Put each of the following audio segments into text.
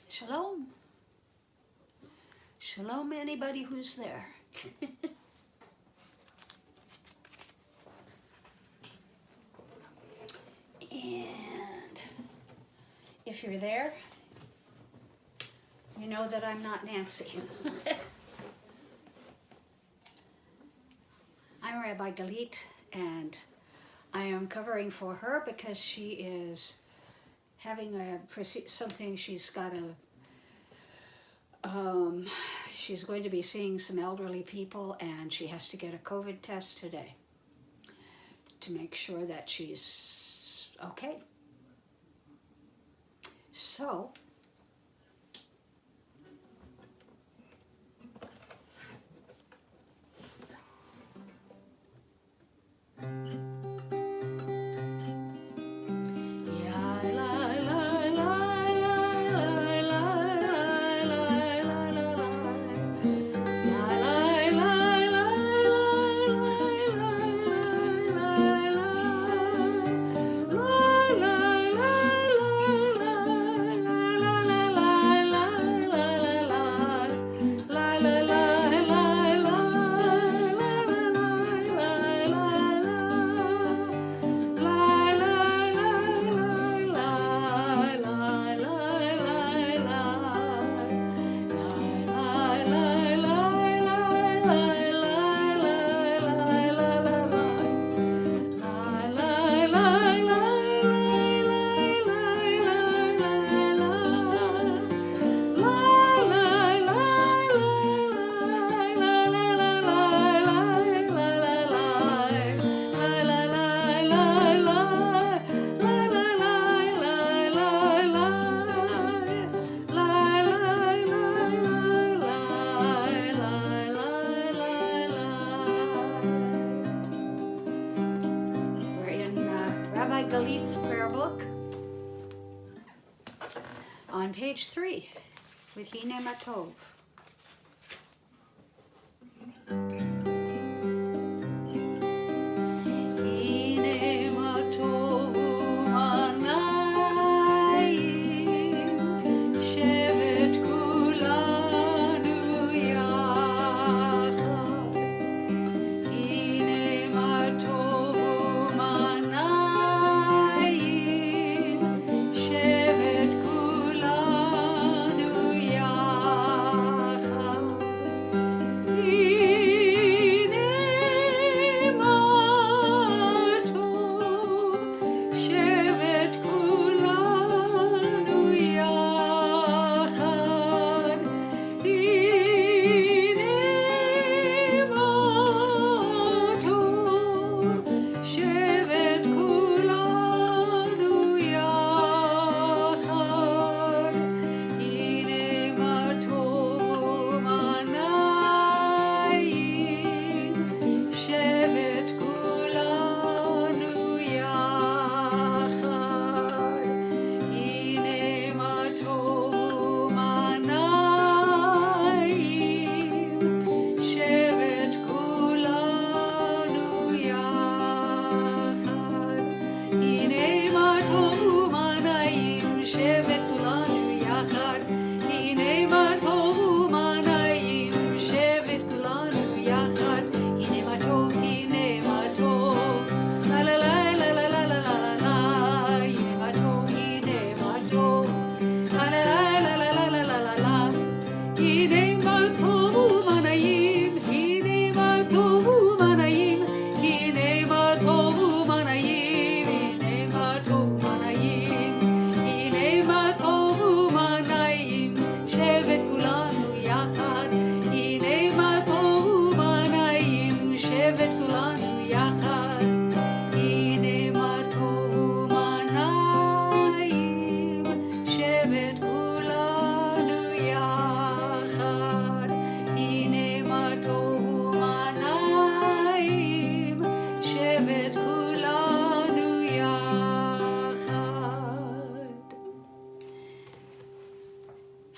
Shalom. Shalom, anybody who's there. And if you're there, you know that I'm not Nancy. I'm Rabbi Galit, and I am covering for her because she is having something she's got to, she's going to be seeing some elderly people, and she has to get a COVID test today to make sure that she's okay. So, Galit's prayer book on page 3 with Hine Matov.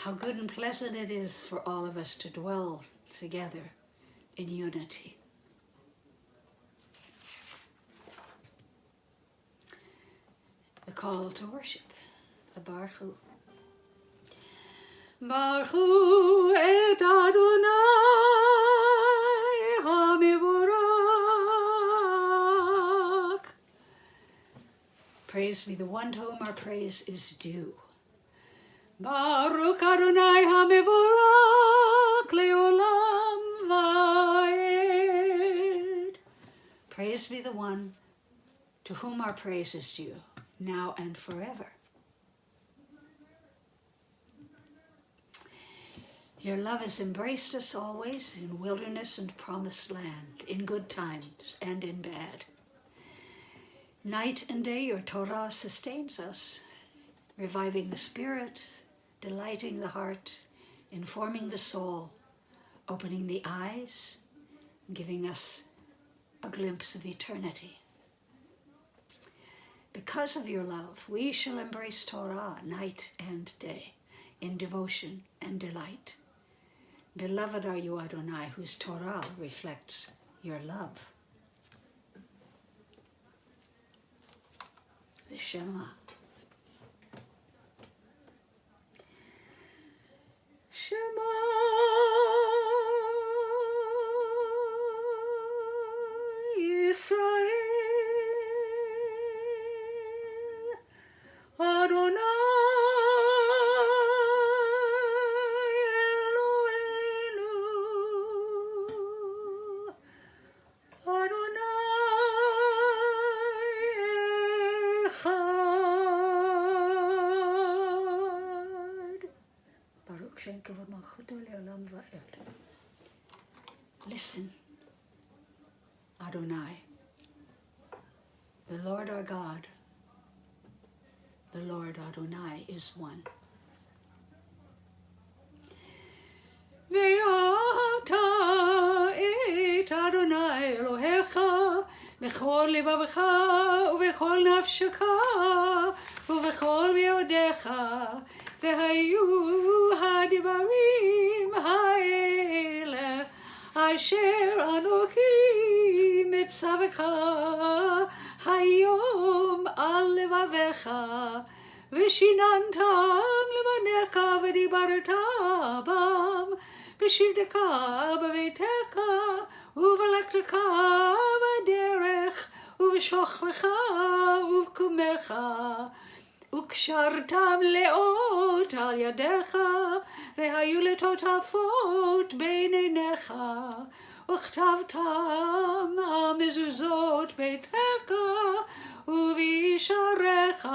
how good and pleasant it is for all of us to dwell together in unity. The call to worship, the Baruch Hu. Baruch Hu et Adonai HaMevorach. Praise be the one to whom our praise is due. Baruch Adonai HaMevorach Leolam Vaed. Praise be the one to whom our praise is due, now and forever. Your love has embraced us always in wilderness and promised land, in good times and in bad. Night and day your Torah sustains us, reviving the spirit, delighting the heart, informing the soul, opening the eyes, and giving us a glimpse of eternity. Because of your love, we shall embrace Torah night and day, in devotion and delight. Beloved are you, Adonai, whose Torah reflects your love. The Shema. Shema Yisrael Adonai Eloheinu Adonai Echad. Baruch Shem Kavod Malchuto Le'olam Va'ed. Listen, Adonai, the Lord our God, the Lord Adonai is one. Ve'ata et Adonai Elohecha b'chol levavecha u'b'chol nafshecha u'b'chol me'odecha ve'hayu hadibarim ha'ele asher anochi mitzavecha hayom al levavecha v'shinantam levanecha v'dibarta bam b'shivdecha b'veitecha uv'alektecha b'derech uv'shochvecha uv'kumecha וקשרתם לאות על ידיך, והיו לטוטפות בין עיניך, וכתבתם על מזוזות ביתך ובישעריך,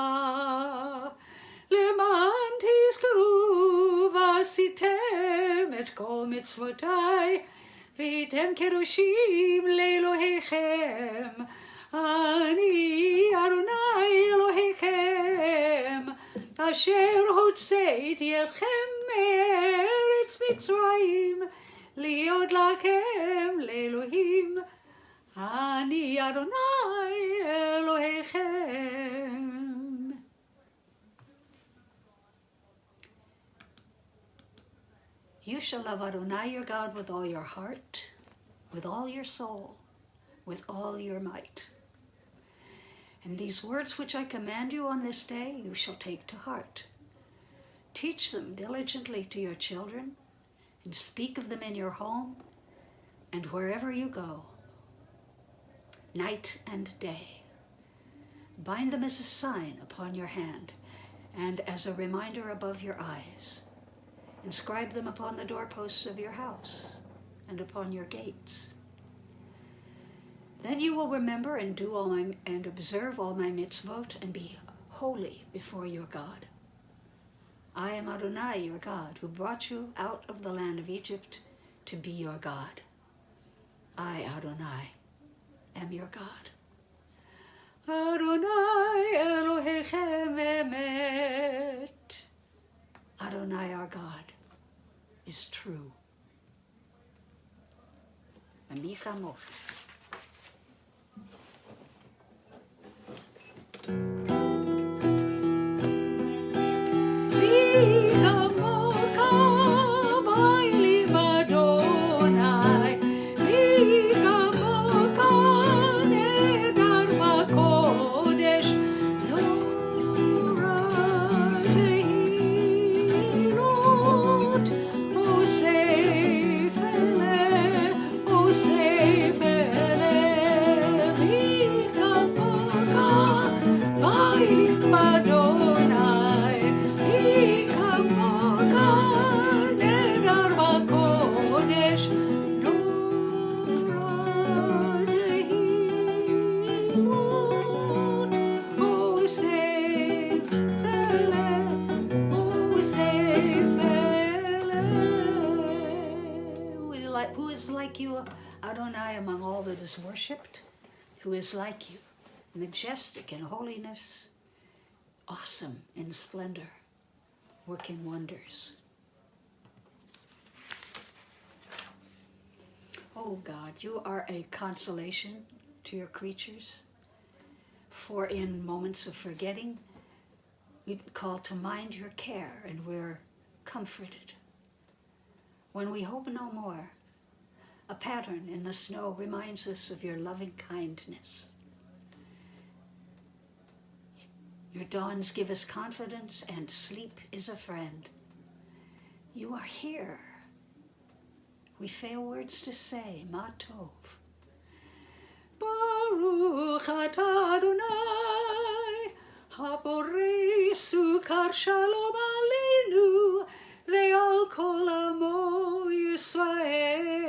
למען תזכרו ועשיתם את כל מצוותיי, והייתם קדושים לאלוהיכם. אני אדוני אלוהיכם, אשר הוצאתי אתכם מארץ מצרים, להיות לכם לאלוהים. אני אדוני אלוהיכם. You shall love Adonai your God with all your heart, with all your soul, with all your might. And these words which I command you on this day, you shall take to heart. Teach them diligently to your children, and speak of them in your home and wherever you go, night and day. Bind them as a sign upon your hand and as a reminder above your eyes. Inscribe them upon the doorposts of your house and upon your gates. Then you will remember and do and observe all my mitzvot and be holy before your God. I am Adonai, your God, who brought you out of the land of Egypt to be your God. I, Adonai, am your God. Adonai Elohechem emet. Adonai, our God, is true. Amicha Moshe. Vigamor Who is like you, Adonai, among all that is worshipped? Who is like you, majestic in holiness, awesome in splendor, working wonders? Oh God, you are a consolation to your creatures. For in moments of forgetting, we call to mind your care and we're comforted. When we hope no more, a pattern in the snow reminds us of your loving kindness. Your dawns give us confidence and sleep is a friend. You are here. We fail words to say, Ma Tov. Baruch atah Adonai, haborei sukar shalom aleinu, ve'al kol amo Yisrael,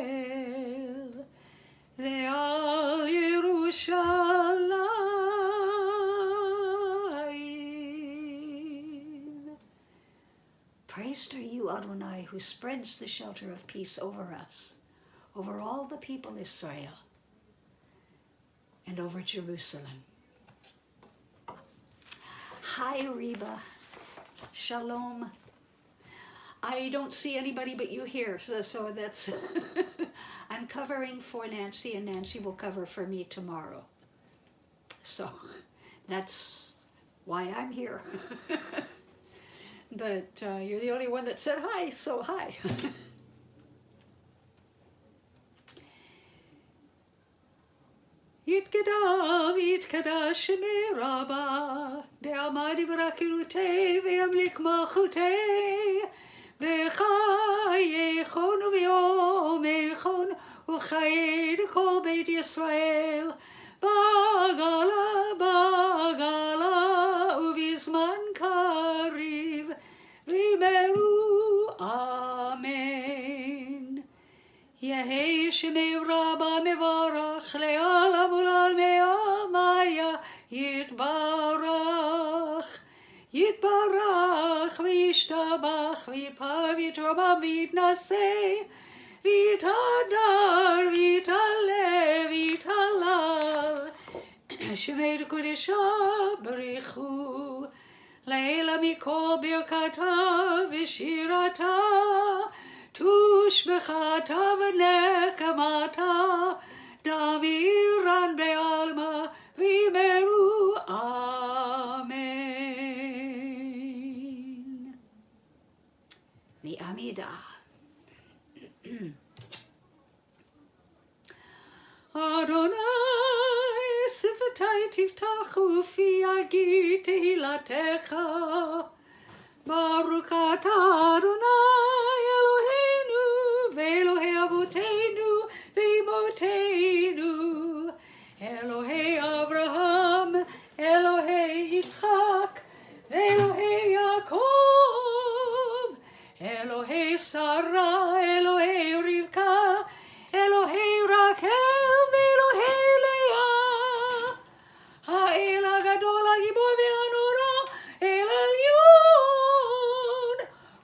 ve'al Yerushalayim. Praised are you, Adonai, who spreads the shelter of peace over us, over all the people Israel, and over Jerusalem. Hi, Reba. Shalom. I don't see anybody but you here, so that's... I'm covering for Nancy, and Nancy will cover for me tomorrow. So that's why I'm here. But you're the only one that said hi, so hi. יתגדל ויתקדש שמי רבה, בעמד ברכילותי וימליק מלכותי, וחייכון ויומכון וחיי לכל בית ישראל, בגלה ובזמן קריב, ואמרו אמן. יהי שמי רבה מברך לעולם ולעולמי עמיה יתברך, יתברך וישתבח ויפר ויתרומם ויתנשא ויתהדר ויתעלה ויתהלל, שמי קודשה בריחו, לילה מכל ברכתה ושירתה, תושבחתה ונקמתה, דמירן בעלמא, ואמרו אמן. ועמידה. אדוני שפתי תפתח ופי יגיד תהילתך, ברוך אתה אדוני אלוהינו ואלוהי אבותינו ואמותינו, אלוהי אברהם, אלוהי יצחק ואלוהי יעקב, אלוהי שרה, אלוהי רבקה, אלוהי רחל ואלוהי לאה, האל הגדול הגיבור והנורא, אל עליון,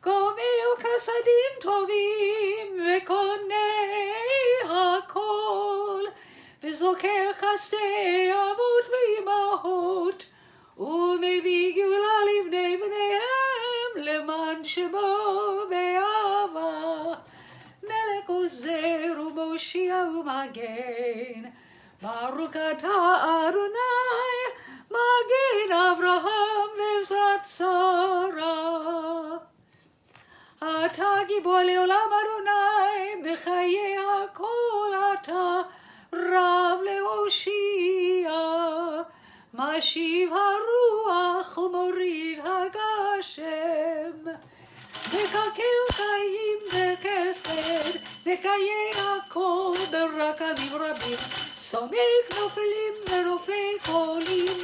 גומל חסדים טובים וקונה הכל, וזוכר חסדי אבות ואימהות, ומביא גאולה לבני בניהם למען שמו באהבה, מלך עוזר ומושיע ומגן, ברוך אתה אדוני מגן אברהם ועזרת שרה. אתה גיבור לעולם אדוני, בחיי הכל אתה רב להושיע, משיב הרוח ומוריד הגשם, מקלקל חיים וחסד, וחיי הכל ברקבים רבים, סומק נופלים ורופא חולים,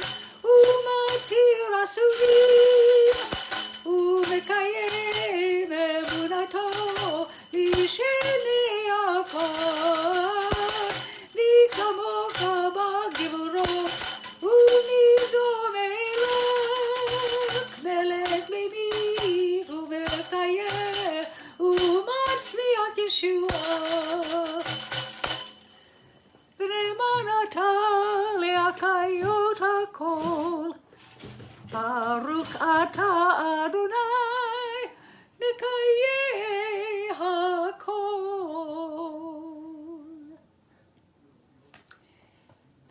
ומתיר אסורים, ומקיים אמונתו לשני עפר, מי כמוך בגבורו, ומדום אלוק, מלך ממית ומחיה, ומצליח ישועה. hakol. Baruch atah Adonai Mekayeh hakol.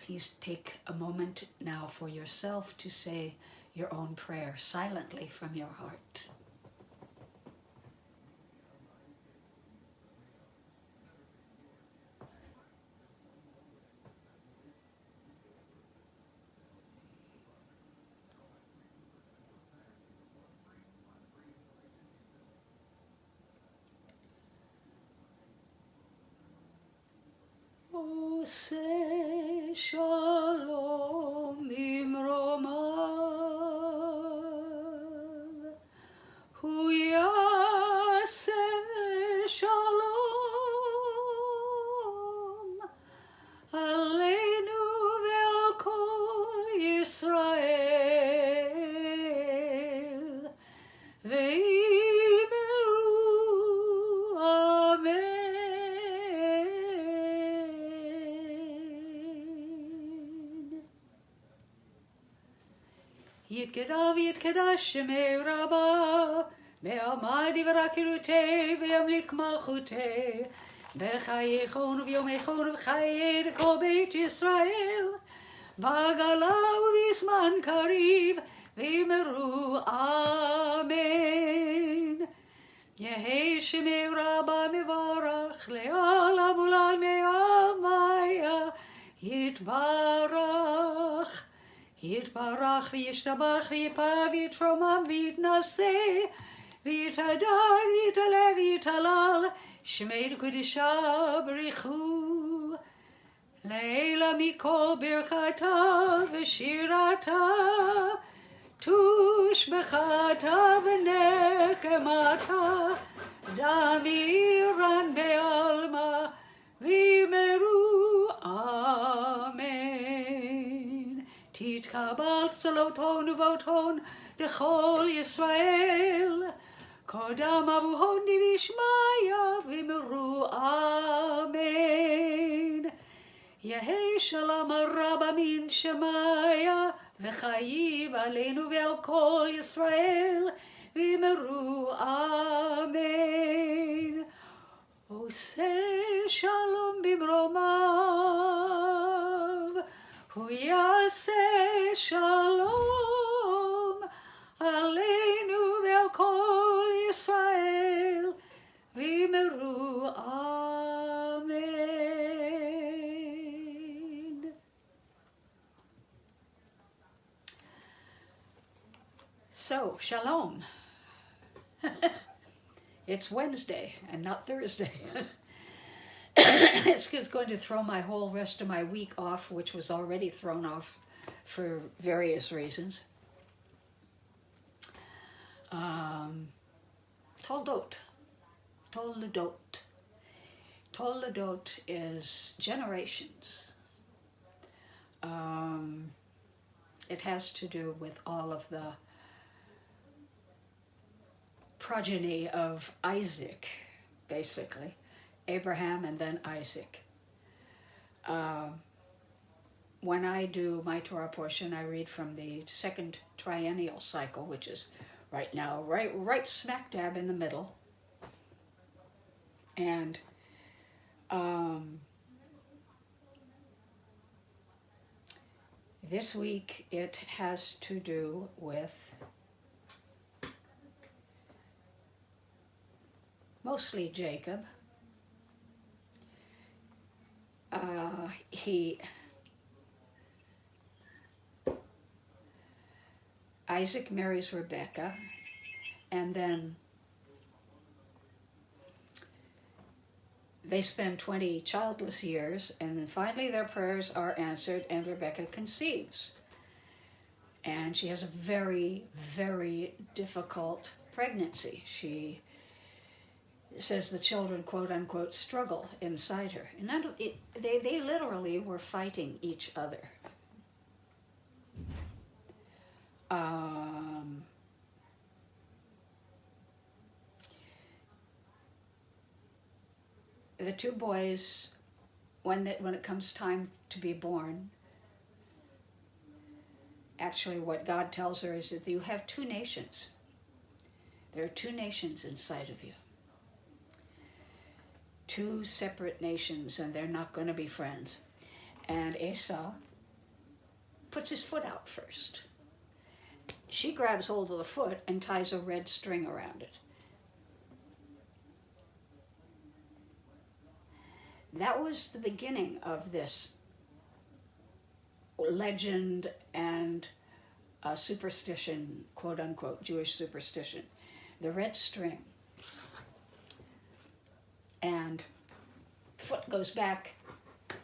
Please take a moment now for yourself to say your own prayer silently from your heart. Say shalom imromav, hu yaseh shalom aleinu ve'al kol Yisrael ve'imeru amen. Yitkedav yitkedash shemei Rabbah, ve'amad v'rakirutei ve'amlik malchutei, b'chayechon v'yomechon v'chayei kol Beit Yisrael, b'gala u'v'zman kariv ve'imeru amen. Yehei shemei Rabbah mevarach le'olam u'lal me'amaya yitbarach. Yitbarach v'yishtabach v'yipav v'yitromam v'yitnaseh v'yitadar v'yitaleh v'yitalal shmei l'kudisha b'richu le'ela mikol birchata v'shirata tushbechata v'nechemata damiran be'alma v'yimeru amen. Titkabal tzaloton uvoton dechol Yisrael, kodam avuhon divishmaya v'imru amen. Yehei shalom rabba min shemaya v'chayiv aleinu ve'al kol Yisrael v'imru amen. Oseh shalom bimromav, hu yaseh shalom aleinu ve'al kol Yisrael v'imru amen. So, shalom. It's Wednesday and not Thursday. It's going to throw my whole rest of my week off, which was already thrown off for various reasons. Toldot. Toldot is generations. It has to do with all of the progeny of Isaac, basically. Abraham and then Isaac. When I do my Torah portion, I read from the second triennial cycle, which is right now, right smack dab in the middle. And this week it has to do with mostly Jacob. Isaac marries Rebekah, and then they spend 20 childless years, and then finally their prayers are answered, and Rebekah conceives. And she has a very, very difficult pregnancy. She says the children, quote unquote, struggle inside her. And they literally were fighting each other. The two boys, when it comes time to be born, Actually, what God tells her is that you have two nations. There are two nations inside of you. Two separate nations, and they're not going to be friends. And Esau puts his foot out first. She grabs hold of the foot and ties a red string around it. That was the beginning of this legend and superstition, quote unquote, Jewish superstition. The red string. And foot goes back,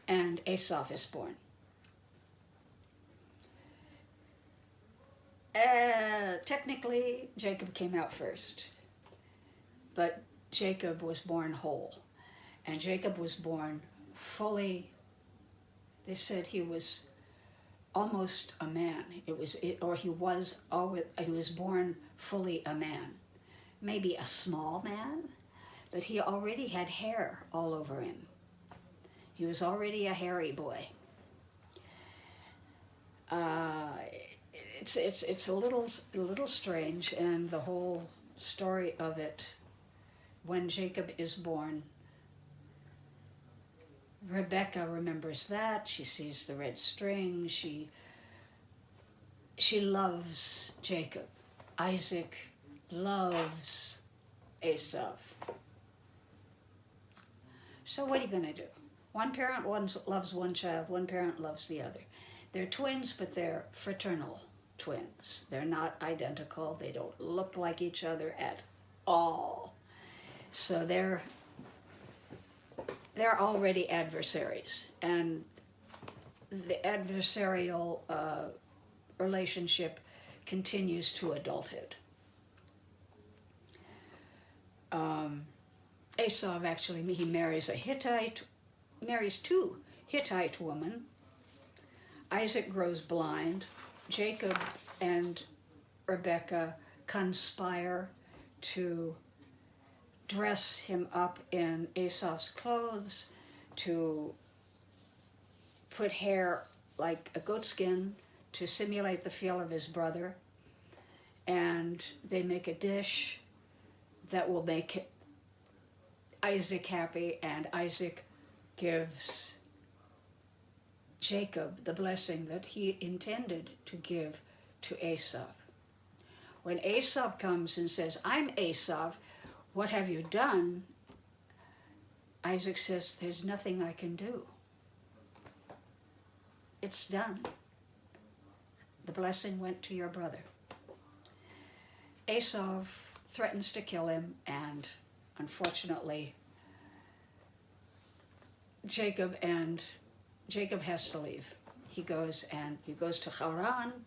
and Esau is born. Technically, Jacob came out first, but Jacob was born whole, and Jacob was born fully. They said he was almost a man. He was born fully a man, maybe a small man, but he already had hair all over him. He was already a hairy boy. It's a little strange, and the whole story of it, when Jacob is born, Rebecca remembers that. She sees the red string. She loves Jacob. Isaac loves Esau. So what are you going to do? One parent loves one child, one parent loves the other. They're twins, but they're fraternal twins. They're not identical. They don't look like each other at all. So they're already adversaries, and the adversarial relationship continues to adulthood. Esau actually, he marries two Hittite women. Isaac grows blind. Jacob and Rebecca conspire to dress him up in Esau's clothes, to put hair like a goatskin to simulate the feel of his brother, and they make a dish that will make Isaac happy, and Isaac gives Jacob the blessing that he intended to give to Esau. When Esau comes and says, "I'm Esau, what have you done?" Isaac says, "There's nothing I can do. It's done. The blessing went to your brother." Esau threatens to kill him, and unfortunately, Jacob has to leave. He goes to Haran,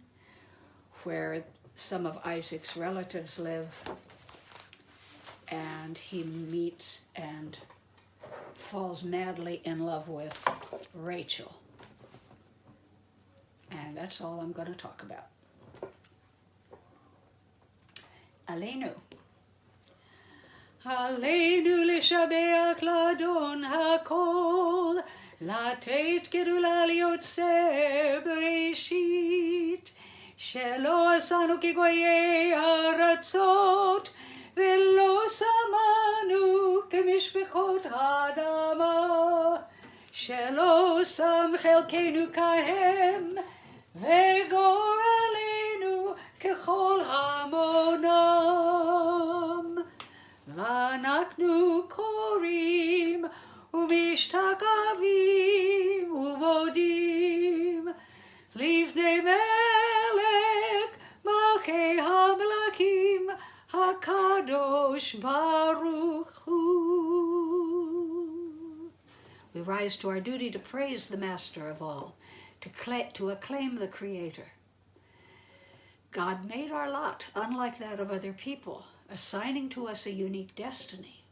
where some of Isaac's relatives live, and he meets and falls madly in love with Rachel. And that's all I'm going to talk about. Aleinu. Aleinu לשבח לאדון הכל, לתת גדולה ליוצא בראשית, שלא עשנו כגויי הארצות, ולא שמנו כמשפחות האדמה, שלא שם חלקנו כהם, וגורלנו ככל המונם. ואנחנו קוראים ומשתחווים ומודים לפני מלך מלכי המלכים הקדוש ברוך הוא. We rise to our duty to praise the Master of all, to acclaim the Creator. God made our lot unlike that of other people, assigning to us a unique destiny.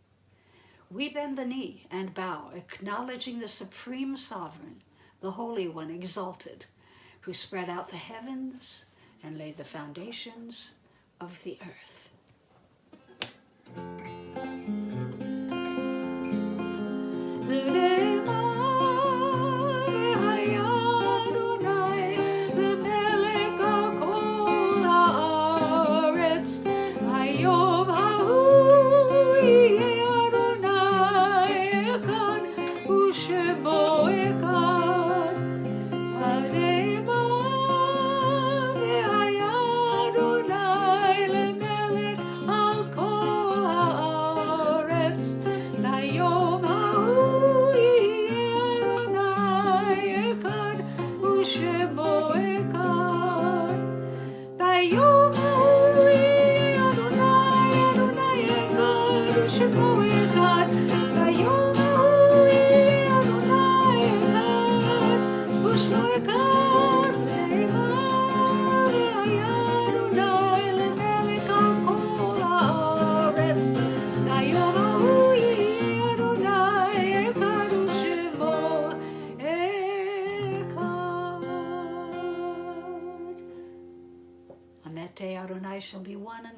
We bend the knee and bow, acknowledging the Supreme Sovereign, the Holy One exalted, who spread out the heavens and laid the foundations of the earth. The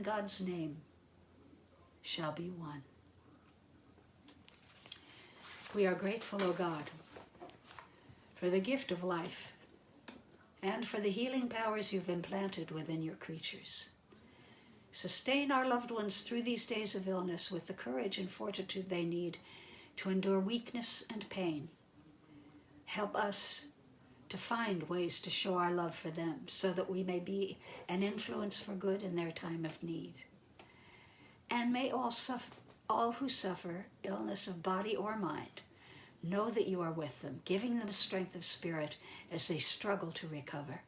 God's name shall be one. We are grateful, O God, for the gift of life and for the healing powers you've implanted within your creatures. Sustain our loved ones through these days of illness with the courage and fortitude they need to endure weakness and pain. Help us to find ways to show our love for them so that we may be an influence for good in their time of need. And may all who suffer illness of body or mind know that you are with them, giving them strength of spirit as they struggle to recover.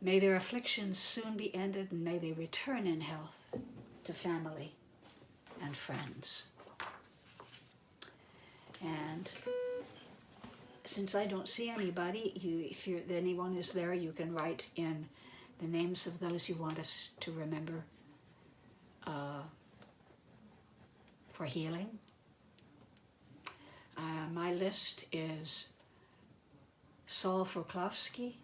May their afflictions soon be ended, and may they return in health to family and friends. And since I don't see anybody, if anyone is there, you can write in the names of those you want us to remember for healing. My list is Saul Froklovsky.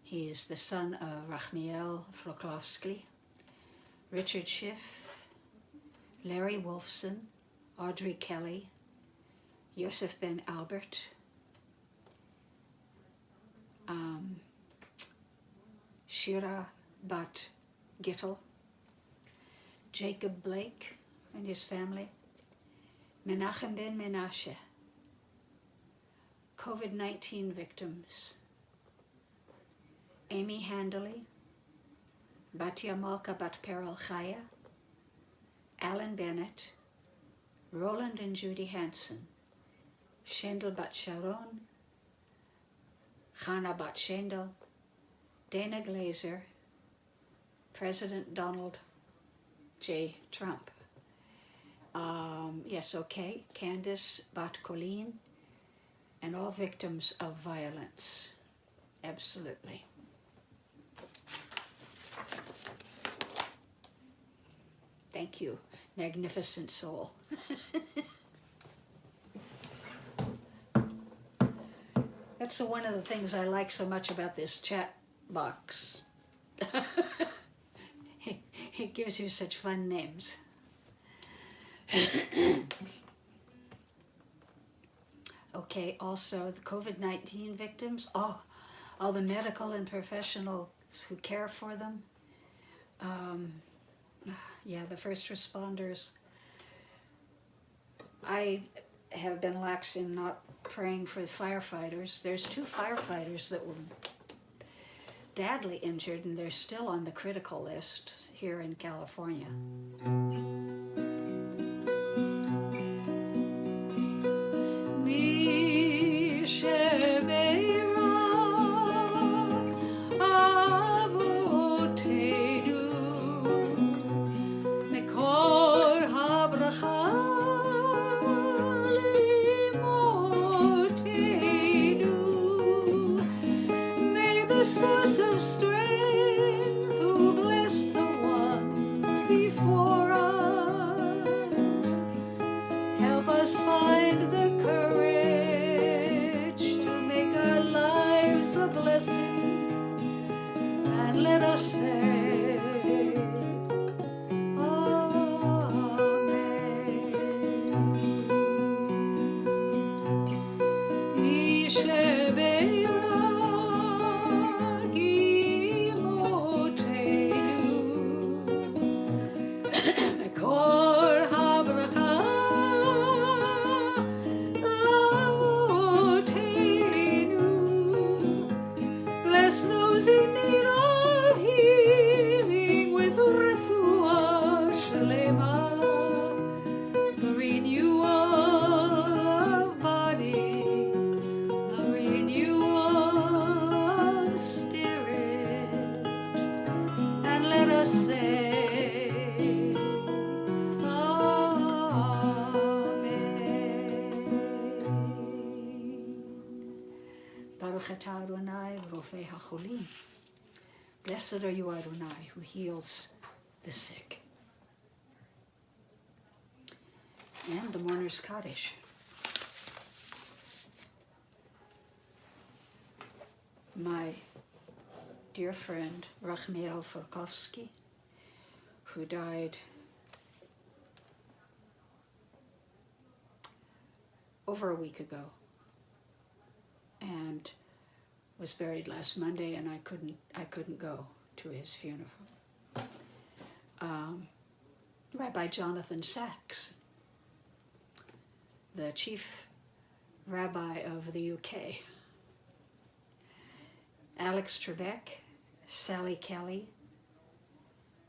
He is the son of Rachmiel Froklovsky, Richard Schiff, Larry Wolfson, Audrey Kelly, Yosef Ben Albert, Shira Bat Gittel, Jacob Blake and his family, Menachem Ben Menashe, COVID-19 victims, Amy Handley, Batya Malka Bat Perel Chaya, Alan Bennett, Roland and Judy Hansen, Shendel Bat Sharon, Chana Bat Shendel, Dana Glazer, President Donald J. Trump. Candace Bat Colleen, and all victims of violence. Absolutely. Thank you, magnificent soul. That's one of the things I like so much about this chat box. It gives you such fun names. Okay, also the COVID-19 victims, all the medical and professionals who care for them. The first responders. I have been lax in not praying for the firefighters. There's 2 firefighters that were badly injured, and they're still on the critical list here in California. Source of strength, who bless the ones before us, help us find the courage to make our lives a blessing, and let us say Blessed are you, Adonai, who heals the sick. And the mourner's Kaddish. My dear friend, Rachmiel Forkovsky, who died over a week ago and was buried last Monday, and I couldn't go to his funeral. Rabbi Jonathan Sachs, the chief rabbi of the UK, Alex Trebek, Sally Kelly,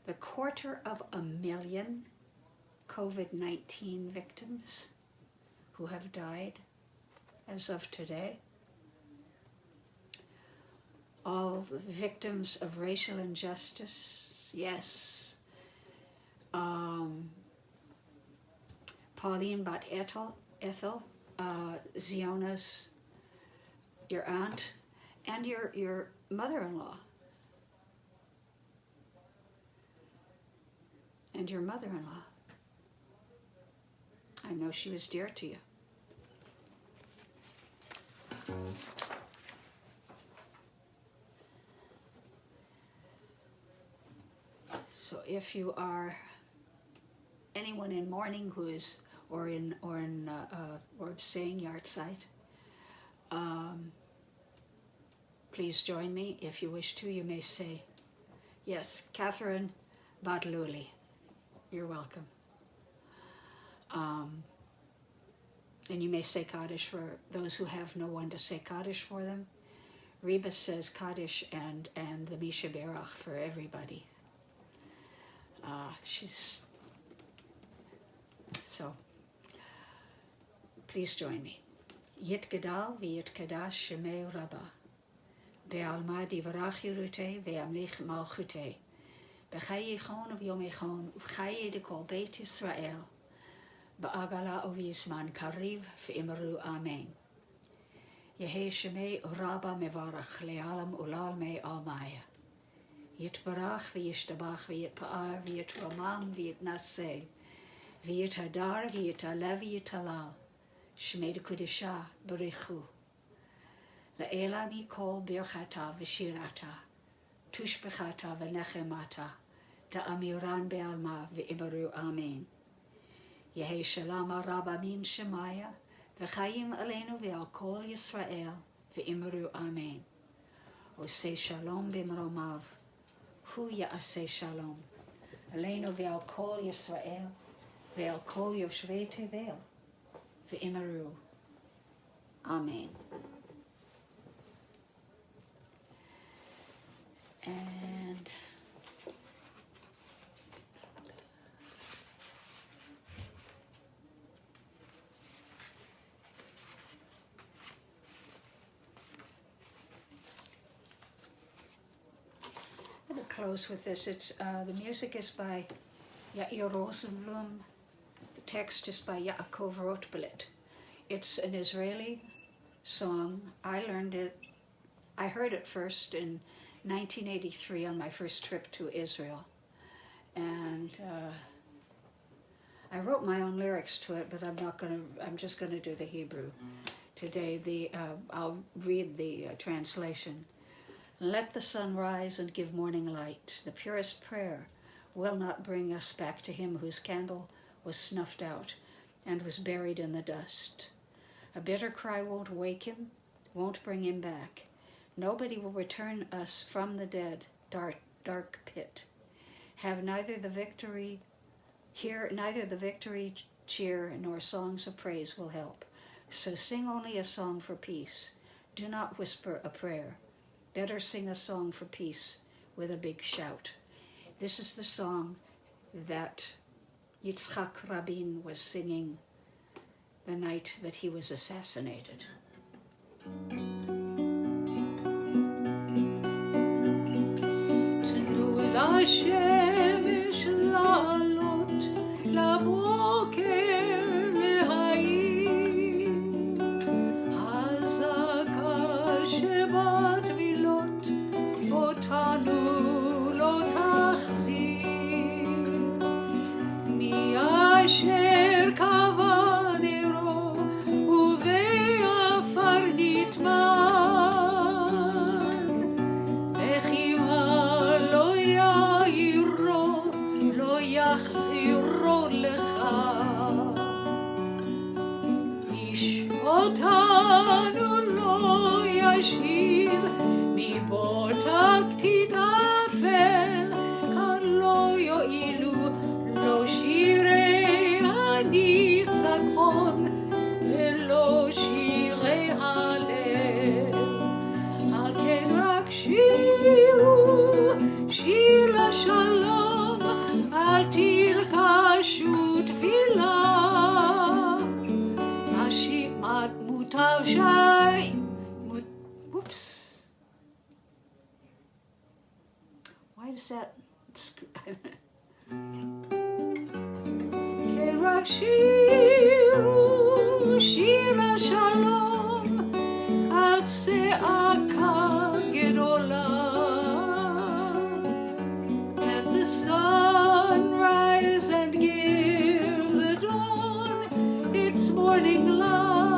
the 250,000 COVID-19 victims who have died as of today, all victims of racial injustice, yes. Pauline Bat Ethel, Ziona's, your aunt, and your mother-in-law. And your mother-in-law. I know she was dear to you. So if you are anyone in mourning who is, or saying yahrzeit, please join me. If you wish to, you may say, yes, Catherine Badluli, you're welcome. And you may say Kaddish for those who have no one to say Kaddish for them. Reba says Kaddish and the Misha Berach for everybody. So, please join me. Yit Gedal v'yit Kadash Shemei Rabba Be'alma Divrach Yerutei Ve'amlich Malchutei B'chai Yichon V'yom Yichon V'chai Yedekol Beit Yisrael Ba'agala Uv'yisman Kariv V'imru Amen. Yehei Shemei Rabba Mevarach Le'alam Ulal Me Almaya Yitbarach v'yishtabach v'yitpa'ar v'yitramam v'yitnaseh v'yitadar v'yitalev v'yitalal Shmei Kudisha Barichu La'ela mikol birchata v'shirata tushbechata v'nechemata ta'amiran be'alma v'ibaru Amen. Yehei shalom rabba min shemaya v'chayim aleinu ve'al kol Yisrael v'ibaru Amen. Osei shalom b'mromav Hu ya'aseh shalom aleinu ve'al kol Yisrael ve'al kol yoshvei tevel ve'imaru. Amen. And I'm going to close with this. It's the music is by Yair Rosenblum. The text is by Yaakov Rotblit. It's an Israeli song. I heard it first in 1983 on my first trip to Israel. And I wrote my own lyrics to it, but I'm just gonna do the Hebrew today. I'll read the translation. Let the sun rise and give morning light. The purest prayer will not bring us back to him whose candle was snuffed out and was buried in the dust. A bitter cry won't wake him, won't bring him back. Nobody will return us from the dead, dark pit. Have neither the victory cheer nor songs of praise will help. So sing only a song for peace. Do not whisper a prayer. Better sing a song for peace with a big shout. This is the song that Yitzhak Rabin was singing the night that he was assassinated. השמש לעלות לבוקר להאיר הזעקה שבטבילות אותנו לא תחזיר מי אשר קבע נרו ובעפר נטמע יחזירו לך. איש אותנו לא ישיב, מפה תקתית אפל, כאן לא יועילו, לא שירי הניצחון, ולא שירי הלב. על כן רק שירו, שיר לשלום, אל תלחשו תפילה. מוטב שי, whoops. Why does that... כן רק שירו, שיר לשלום, עד צעקה גדולה. Let the sun rise and give the dawn its morning light.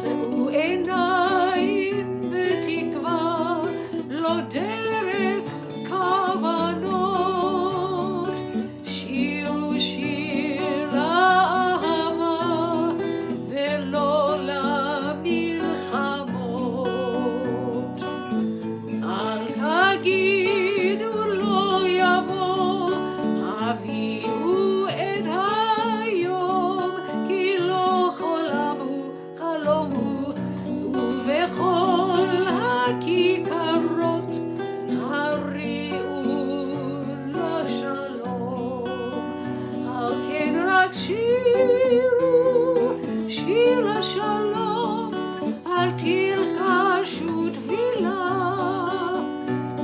שאו עיניים בתקווה, לא דרך כוונות. שירו שיר לאהבה ולא למלחמות. אל תגידו לא יבוא, הביאו את היום, כי לא חלום הוא, ובכל הכיכרות הריעו לשלום. על כן רק שירו, שיר לשלום, אל תלחשו תפילה.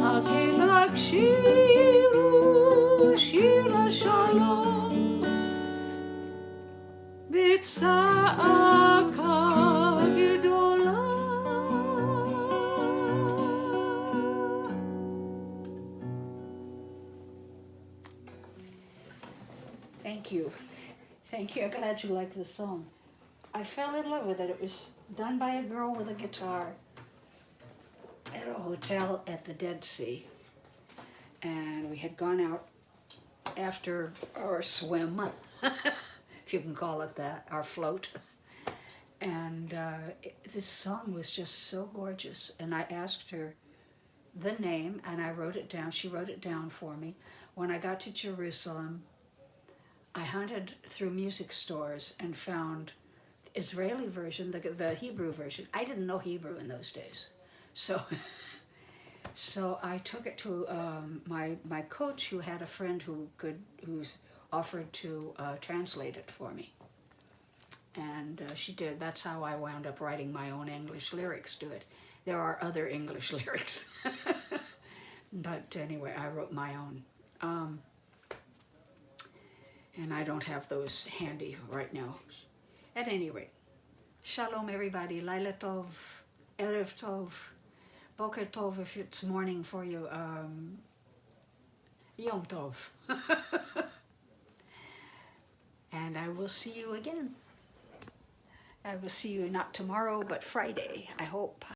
על כן רק שירו, שיר לשלום, בצעקה גדולה. Thank you. Thank you. I'm glad you like this song. I fell in love with it. It was done by a girl with a guitar at a hotel at the Dead Sea. And we had gone out after our swim, if you can call it that, our float. And this song was just so gorgeous. And I asked her the name, and I wrote it down. She wrote it down for me. When I got to Jerusalem, I hunted through music stores and found the Israeli version, the Hebrew version. I didn't know Hebrew in those days. So I took it to my coach, who had a friend who's offered to translate it for me. And she did. That's how I wound up writing my own English lyrics to it. There are other English lyrics. But anyway, I wrote my own. And I don't have those handy right now. At any rate, Shalom everybody, Laila Tov, Erev Tov, Boker Tov if it's morning for you, Yom Tov. And I will see you again. I will see you not tomorrow, but Friday, I hope.